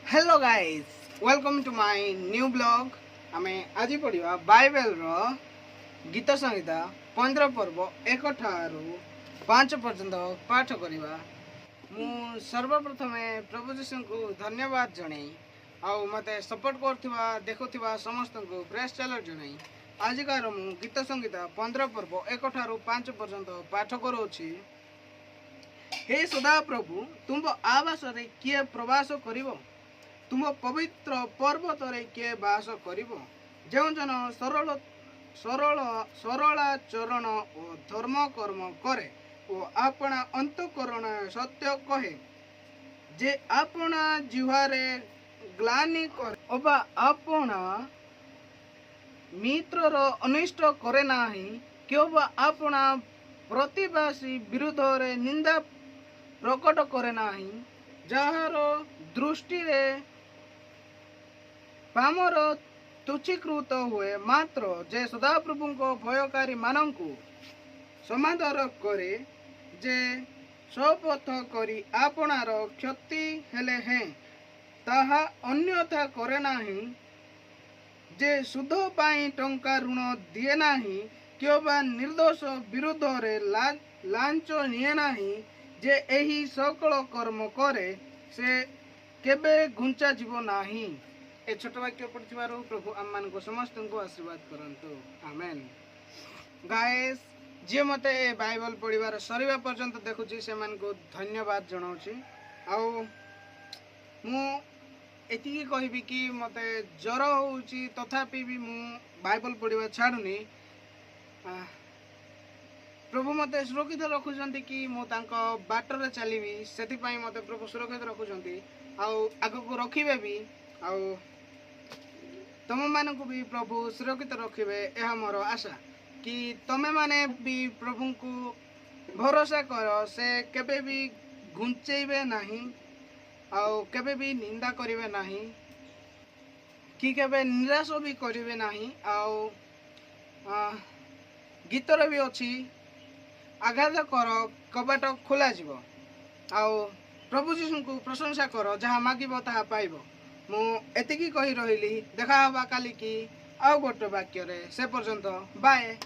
Hello guys, welcome to my new blog. आमे आज पढ़ा बाइबल रो गीत संहिता 15 पर्व 1 ठारू 5 पर्यंत पाठ करवा। मु सर्वप्रथम प्रभु जीशु को धन्यवाद जनाई आउ मते सपोर्ट करथिबा देखुथिबा समस्त को प्रेस चैनल जनाई। आजिकार मु गीत संहिता 15 पर्व 1 ठारू 5 पर्यंत पाठ करोछि। हे सदा प्रभु, तुम आवास रे किए प्रवास करिवो? तुम पवित्र पर्वत रे किए बास करिवो? जो जन सरल सरल सरलाचरण और धर्म कर्म करे और अपना अंतकरण सत्य कहे, जे अपना जिह्वारे ग्लानि करे अबा अपना मित्रर अनिष्ट करे नाही, क्यों अपना प्रतिवासी विरुद्ध रे निंदा प्रकट करे नाही, जार दृष्टि रे पामर तुच्छीकृत हुए, मात्र जे सदाप्रभु को भयकारी मानंकु समादर करे, जे शपथ करी आपणार क्षति हेले हैं ताहा अन्यथा करे नाही, जे सुध पाई टंका ऋण दिए नाही, क्यों निर्दोष विरुद्ध रे लांच निये नाही, जे एही सकल कर्म करे से केबे घुंचा जीव नाही। ए छोट वाक्य पढ़िथिबारु प्रभु आम मान को समस्त को आशीर्वाद करंतु, आमेन। गाइस, जे मते ए बाइबल पढ़िबार सरीबा पर्यंत देखुची से मान को धन्यवाद जनाउची। आउ मु एतिकी कहबी कि मते जर होउची तथापि भी मु बाइबल पढ़िबा छाडुनी। प्रभु मते सुरक्षित रखुचंती कि मु तांको बाटर चलीबी, सेति पई मते प्रभु सुरक्षित रखुचंती आउ आगो को रखिबे भी। आउ तुम मान को भी प्रभु सुरक्षित रखिबे, यह मोर आशा कि तमे माने भी प्रभु को भरोसा कर, से केबे भी घुंचेबे नाही आउ केबे भी निंदा करिवे नाही, कि केबे निराश भी करिवे नाही। आउ गीतर भी अछि, आघात कर कबाट खोला जीव, आउ प्रभु जीशु को प्रशंसा कर, जहाँ मागिब ताहा पाइब। मु एतिकी कही रहिली, देखा हवा काली की आउ गोटे वाक्य रे, से पर्यंत बाय।